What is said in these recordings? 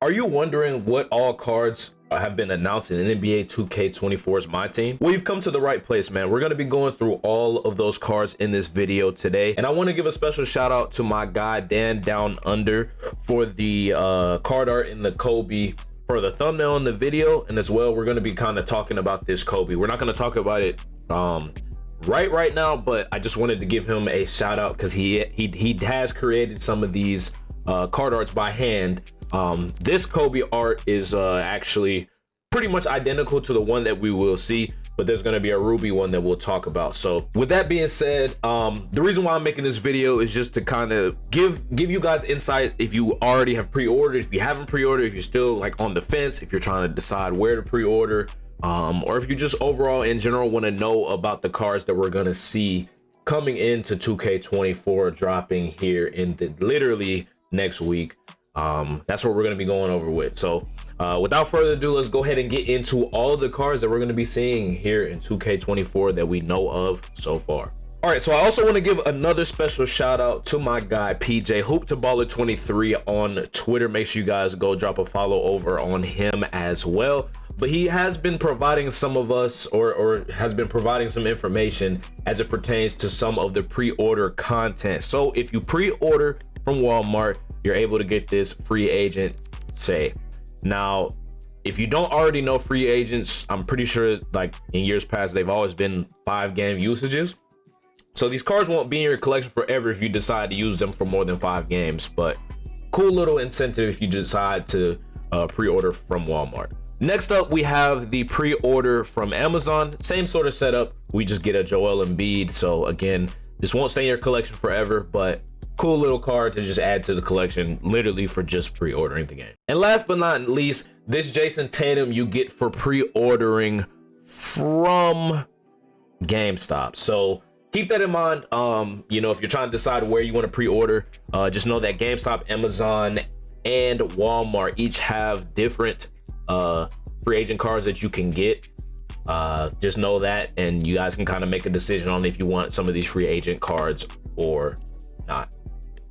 Are you wondering what all cards have been announced in NBA 2K24's MyTeam? Well, you've come to the right place, man. We're going to be going through all of those cards in this video today. And I want to give a special shout out to my guy, Dan Down Under, for the card art in the Kobe for the thumbnail in the video. And as well, we're going to be kind of talking about this Kobe. We're not going to talk about it right now, but I just wanted to give him a shout out because he has created some of these card arts by hand. This Kobe art is actually pretty much identical to the one that we will see, but there's going to be a ruby one that we'll talk about. So with that being said, the reason why I'm making this video is just to kind of give you guys insight if you already have pre-ordered, if you haven't pre-ordered, if you're still like on the fence, if you're trying to decide where to pre-order, or if you just overall in general want to know about the cards that we're going to see coming into 2K24 dropping here in the literally next week. That's what we're going to be going over with. So without further ado, let's go ahead and get into all the cards that we're going to be seeing here in 2K24 that we know of so far. All right, so I also want to give another special shout out to my guy PJ Hoop2Baller23 on Twitter. Make sure you guys go drop a follow over on him as well. But he has been providing some of us or has been providing some information as it pertains to some of the pre-order content. So if you pre-order from Walmart, you're able to get this free agent say. Now, if you don't already know free agents, I'm pretty sure like in years past, they've always been 5-game usages. So these cards won't be in your collection forever if you decide to use them for more than 5 games, but cool little incentive if you decide to pre-order from Walmart. Next up, we have the pre-order from Amazon. Same sort of setup. We just get a Joel Embiid. So again, this won't stay in your collection forever, but cool little card to just add to the collection literally for just pre-ordering the game. And last but not least, this Jason Tatum you get for pre-ordering from GameStop. So keep that in mind. You know, if you're trying to decide where you want to pre-order, just know that GameStop, Amazon, and Walmart each have different free agent cards that you can get. Just know that, and you guys can kind of make a decision on if you want some of these free agent cards or not.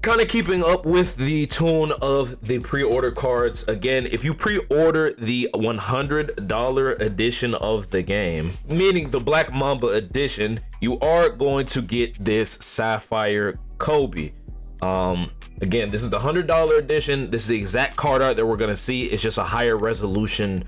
Kind of keeping up with the tune of the pre-order cards. Again, if you pre-order the $100 edition of the game, meaning the Black Mamba edition, you are going to get this Sapphire Kobe. Again, this is the $100 edition. This is the exact card art that we're going to see. It's just a higher resolution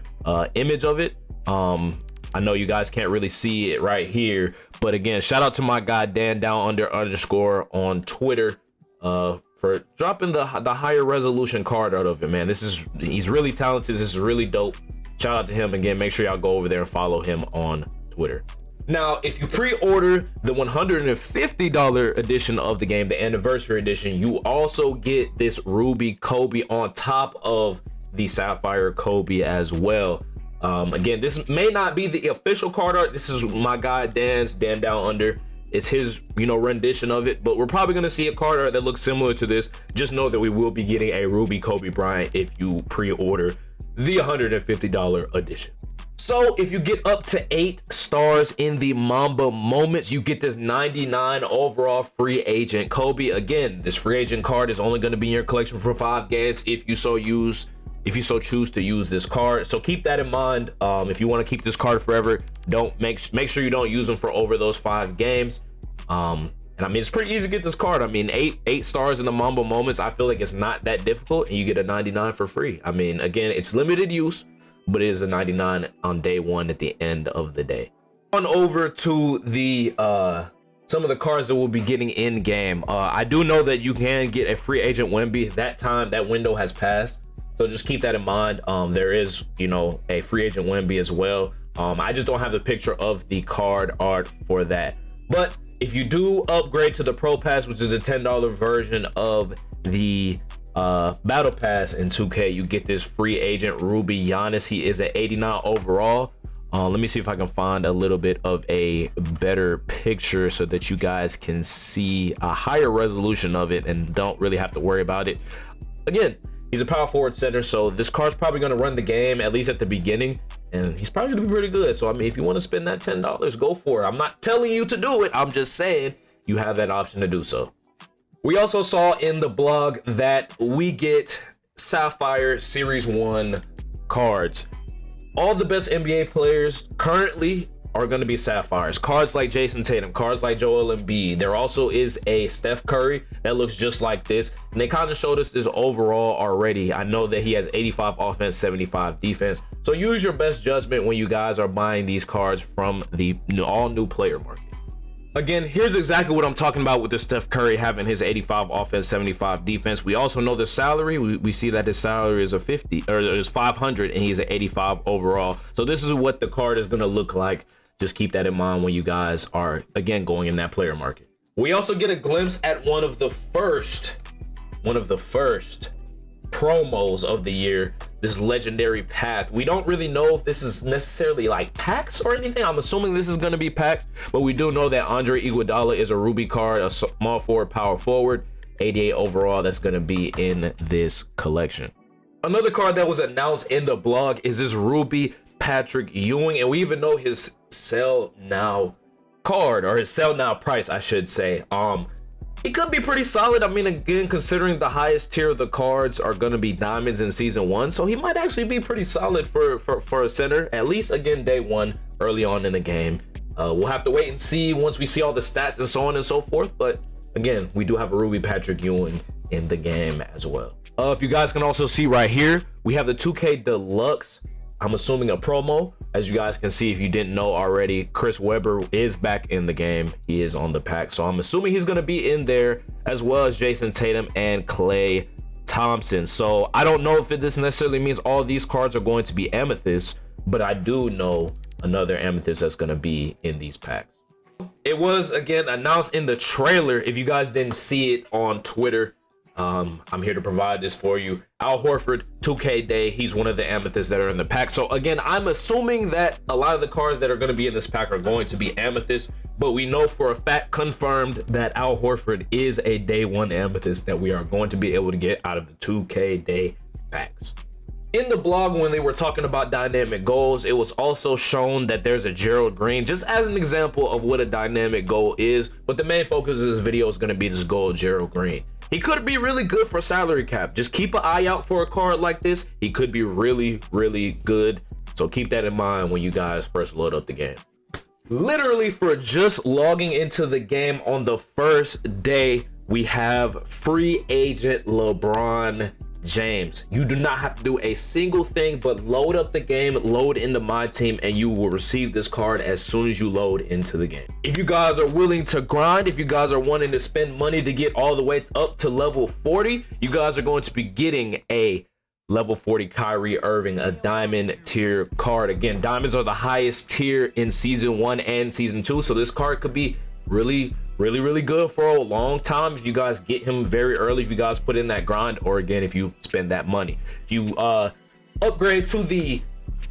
image of it. I know you guys can't really see it right here, but again, shout out to my guy Dan Down __ on Twitter for dropping the higher resolution card art of it, man. He's really talented. This is really dope. Shout out to him again. Make sure y'all go over there and follow him on Twitter. Now, if you pre-order the $150 edition of the game, the anniversary edition, you also get this Ruby Kobe on top of the Sapphire Kobe as well. Again, this may not be the official card art. This is my guy Dan Down Under. It's his, rendition of it, but we're probably going to see a card art that looks similar to this. Just know that we will be getting a Ruby Kobe Bryant if you pre-order the $150 edition. So if you get up to 8 stars in the Mamba Moments, you get this 99 overall free agent Kobe. Again, this free agent card is only going to be in your collection for 5 games if you so choose to use this card. So keep that in mind. If you want to keep this card forever, don't make sure you don't use them for over those 5 games. And I mean, it's pretty easy to get this card. I mean, 8 stars in the Mamba Moments, I feel like it's not that difficult, and you get a 99 for free. I mean, again, it's limited use, but it is a 99 on day 1 at the end of the day. On over to the some of the cards that we'll be getting in game. I do know that you can get a free agent Wemby. That window has passed, so just keep that in mind. There is a free agent Wemby as well. I just don't have the picture of the card art for that. But if you do upgrade to the Pro Pass, which is a $10 version of the Battle Pass in 2K, you get this free agent Ruby Giannis. He is at 89 overall. Let me see if I can find a little bit of a better picture so that you guys can see a higher resolution of it and don't really have to worry about it. Again, he's a power forward center, so this card's probably going to run the game, at least at the beginning, and he's probably going to be pretty good. So I mean, if you want to spend that $10, go for it. I'm not telling you to do it. I'm just saying you have that option to do so. We also saw in the blog that we get Sapphire Series 1 cards. All the best NBA players currently are going to be Sapphires. Cards like Jason Tatum, cards like Joel Embiid. There also is a Steph Curry that looks just like this. And they kind of showed us this overall already. I know that he has 85 offense, 75 defense. So use your best judgment when you guys are buying these cards from the all new player market. Again, here's exactly what I'm talking about with the Steph Curry having his 85 offense, 75 defense. We also know the salary. We see that his salary is a 50 or is 500 and he's an 85 overall. So this is what the card is going to look like. Just keep that in mind when you guys are, again, going in that player market. We also get a glimpse at one of the first promos of the year, this legendary path. We don't really know if this is necessarily like packs or anything. I'm assuming this is going to be packs, but we do know that Andre Iguodala is a Ruby card, a small forward, power forward, 88 overall. That's going to be in this collection. Another card that was announced in the blog is this Ruby Patrick Ewing, and we even know his sell now card, or his sell now price, I should say. He could be pretty solid. I mean, again, considering the highest tier of the cards are going to be diamonds in season 1, so he might actually be pretty solid for a center, at least again day 1 early on in the game. We'll have to wait and see once we see all the stats and so on and so forth, but again, we do have a Ruby Patrick Ewing in the game as well. If you guys can also see right here, we have the 2K Deluxe. I'm assuming a promo. As you guys can see, if you didn't know already, Chris Webber is back in the game. He is on the pack, so I'm assuming he's going to be in there, as well as Jason Tatum and Klay Thompson. So I don't know if this necessarily means all these cards are going to be amethyst, but I do know another amethyst that's going to be in these packs. It was again announced in the trailer. If you guys didn't see it on Twitter, I'm here to provide this for you. Al Horford 2K day, he's one of the amethysts that are in the pack. So again, I'm assuming that a lot of the cards that are going to be in this pack are going to be amethyst, but we know for a fact confirmed that Al Horford is a day 1 amethyst that we are going to be able to get out of the 2K day packs. In the blog, when they were talking about dynamic goals, it was also shown that there's a Gerald Green, just as an example of what a dynamic goal is, but the main focus of this video is going to be this gold Gerald Green. He could be really good for salary cap. Just keep an eye out for a card like this. He could be really, really good. So keep that in mind when you guys first load up the game. Literally, for just logging into the game on the first day, we have free agent LeBron James. You do not have to do a single thing but load up the game, load into MyTeam, and you will receive this card as soon as you load into the game. If you guys are willing to grind, if you guys are wanting to spend money to get all the way up to level 40, you guys are going to be getting a level 40 Kyrie Irving, a diamond tier card. Again, diamonds are the highest tier in season 1 and season 2, so this card could be really good for a long time if you guys get him very early, if you guys put in that grind, or again, if you spend that money. If you upgrade to the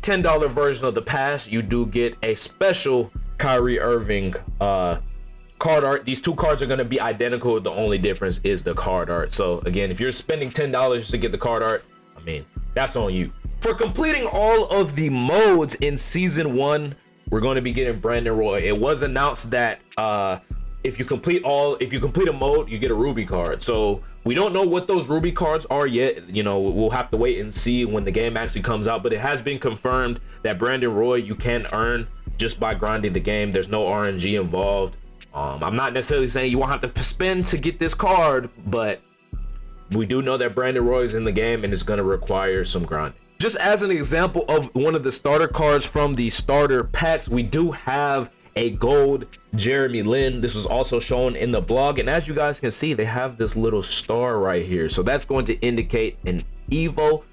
$10 version of the pass, you do get a special Kyrie Irving card art. These two cards are going to be identical. The only difference is the card art. So again, if you're spending $10 just to get the card art, I mean, that's on you. For completing all of the modes in season 1, we're going to be getting Brandon Roy. It was announced that if you complete a mode, you get a Ruby card. So we don't know what those Ruby cards are yet. You know, we'll have to wait and see when the game actually comes out, but it has been confirmed that Brandon Roy you can earn just by grinding the game. There's no RNG involved. I'm not necessarily saying you won't have to spend to get this card, but we do know that Brandon Roy is in the game and it's going to require some grinding. Just as an example of one of the starter cards from the starter packs, we do have a gold Jeremy Lin. This was also shown in the blog, and as you guys can see, they have this little star right here, so that's going to indicate an evo.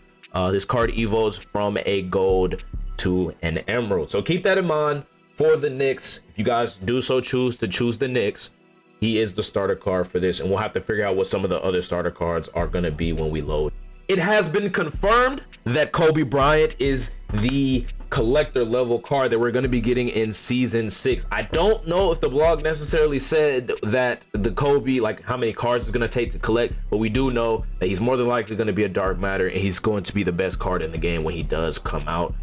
This card evos from a gold to an emerald, so keep that in mind for the Knicks. If you guys do so choose to choose the Knicks, he is the starter card for this, and we'll have to figure out what some of the other starter cards are going to be when we load. It has been confirmed that Kobe Bryant is the collector level card that we're going to be getting in season 6. I don't know if the blog necessarily said that the Kobe, like how many cards it's going to take to collect, but we do know that he's more than likely going to be a dark matter, and he's going to be the best card in the game when he does come out.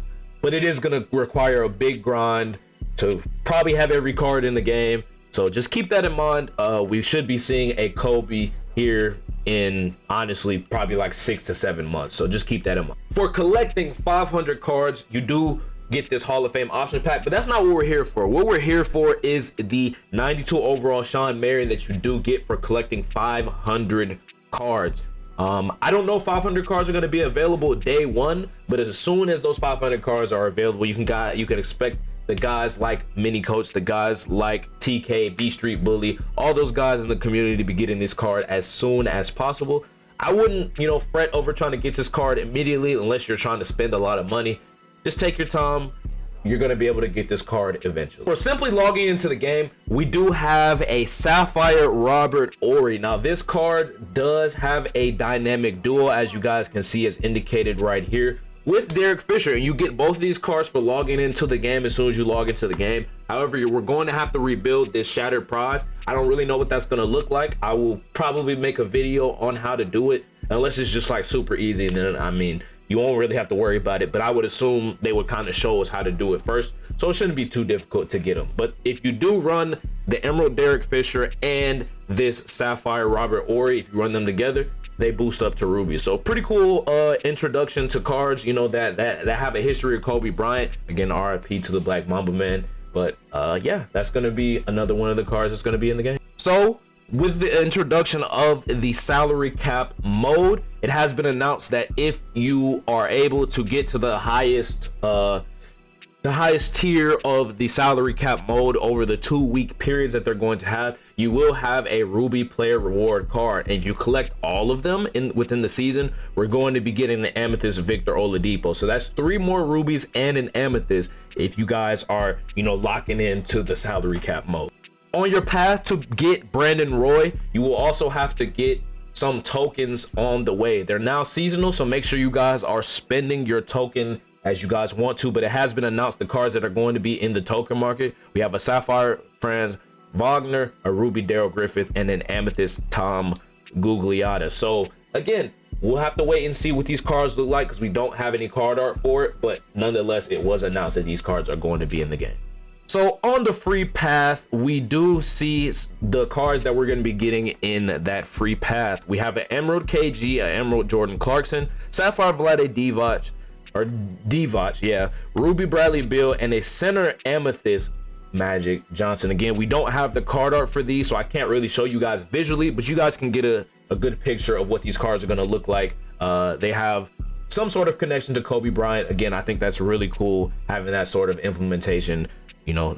But it is going to require a big grind to probably have every card in the game, so just keep that in mind. We should be seeing a Kobe here in honestly probably like 6 to 7 months. So just keep that in mind. For collecting 500 cards, you do get this Hall of Fame option pack, but that's not what we're here for. What we're here for is the 92 overall Sean Marion that you do get for collecting 500 cards. I don't know if 500 cards are going to be available day one, but as soon as those 500 cards are available, you can expect the guys like Mini Coach, the guys like TK, B Street Bully, all those guys in the community to be getting this card as soon as possible. I wouldn't, fret over trying to get this card immediately unless you're trying to spend a lot of money. Just take your time. You're going to be able to get this card eventually. For simply logging into the game, we do have a Sapphire Robert Horry. Now, this card does have a dynamic duo, as you guys can see, as indicated right here, with Derek Fisher, and you get both of these cards for logging into the game as soon as you log into the game. However, we're going to have to rebuild this Shattered Prize. I don't really know what that's going to look like. I will probably make a video on how to do it, unless it's just like super easy, and then you won't really have to worry about it, but I would assume they would kind of show us how to do it first, so it shouldn't be too difficult to get them. But if you do run the Emerald Derek Fisher and this Sapphire Robert Horry, if you run them together, they boost up to Ruby. So pretty cool introduction to cards, that have a history of Kobe Bryant. Again, RIP to the Black Mamba man. But yeah, that's gonna be another one of the cards that's gonna be in the game. So with the introduction of the salary cap mode, it has been announced that if you are able to get to the highest tier of the salary cap mode over the 2-week periods that they're going to have, you will have a Ruby player reward card, and if you collect all of them within the season, we're going to be getting the Amethyst Victor Oladipo. So that's 3 more Rubies and an Amethyst if you guys are locking into the salary cap mode. On your path to get Brandon Roy, you will also have to get some tokens on the way. They're now seasonal, so make sure you guys are spending your token as you guys want to, but it has been announced the cards that are going to be in the token market. We have a Sapphire Franz Wagner, a Ruby Daryl Griffith, and an Amethyst Tom Gugliotta. So again, we'll have to wait and see what these cards look like because we don't have any card art for it, but nonetheless, it was announced that these cards are going to be in the game. So on the free path, we do see the cards that we're going to be getting in that free path. We have an Emerald KG, an Emerald Jordan Clarkson, Sapphire Vlade Divac, yeah, Ruby Bradley Beal, and a center Amethyst Magic Johnson. Again, we don't have the card art for these, so I can't really show you guys visually, but you guys can get a good picture of what these cards are going to look like. They have some sort of connection to Kobe Bryant. Again, I think that's really cool having that sort of implementation,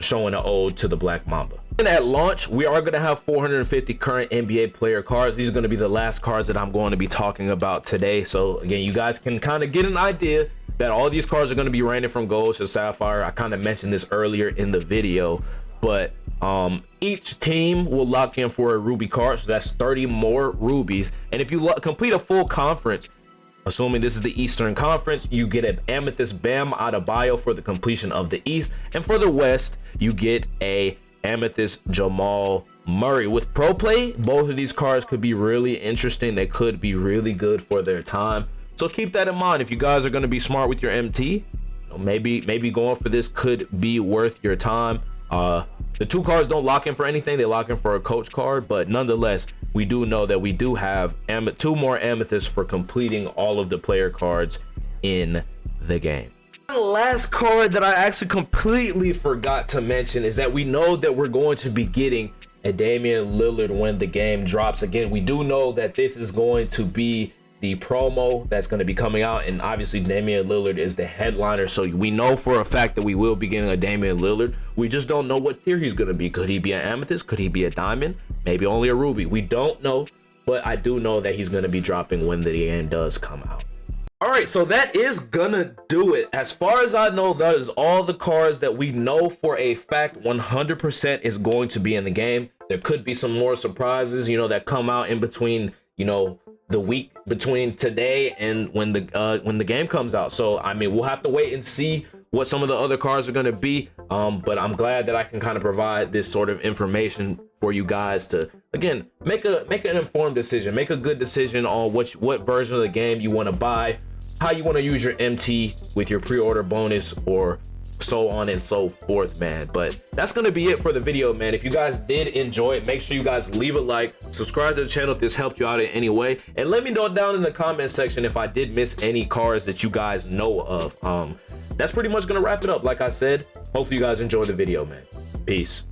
showing an ode to the Black Mamba. And at launch, we are going to have 450 current NBA player cards. These are going to be the last cards that I'm going to be talking about today. So again, you guys can kind of get an idea that all these cards are going to be ranging from gold to sapphire. I kind of mentioned this earlier in the video, but each team will lock in for a Ruby card, so that's 30 more Rubies. And if you complete a full conference, assuming this is the Eastern Conference, you get an Amethyst Bam Adebayo for the completion of the East, and for the West, you get a Amethyst Jamal Murray. With Pro Play, both of these cards could be really interesting. They could be really good for their time. So keep that in mind. If you guys are going to be smart with your MT, maybe going for this could be worth your time. The 2 cards don't lock in for anything. They lock in for a coach card, but nonetheless, we do know that we do have 2 more Amethysts for completing all of the player cards in the game. The last card that I actually completely forgot to mention is that we know that we're going to be getting a Damian Lillard when the game drops. Again, we do know that this is going to be the promo that's going to be coming out, and obviously Damian Lillard is the headliner, so we know for a fact that we will be getting a Damian Lillard. We just don't know what tier he's going to be. Could he be an Amethyst? Could he be a Diamond? Maybe only a Ruby. We don't know, but I do know that he's going to be dropping when the game does come out. All right, so that is gonna do it. As far as I know, that is all the cards that we know for a fact 100% is going to be in the game. There could be some more surprises, that come out in between, the week between today and when the game comes out. So we'll have to wait and see what some of the other cards are going to be, but I'm glad that I can kind of provide this sort of information for you guys to, again, make an informed decision, make a good decision on what version of the game you want to buy, how you want to use your MT with your pre-order bonus, or so on and so forth, man. But that's gonna be it for the video, man. If you guys did enjoy it, make sure you guys leave a like, subscribe to the channel if this helped you out in any way, and let me know down in the comment section if I did miss any cards that you guys know of. That's pretty much gonna wrap it up. Like I said, hopefully you guys enjoyed the video, man. Peace.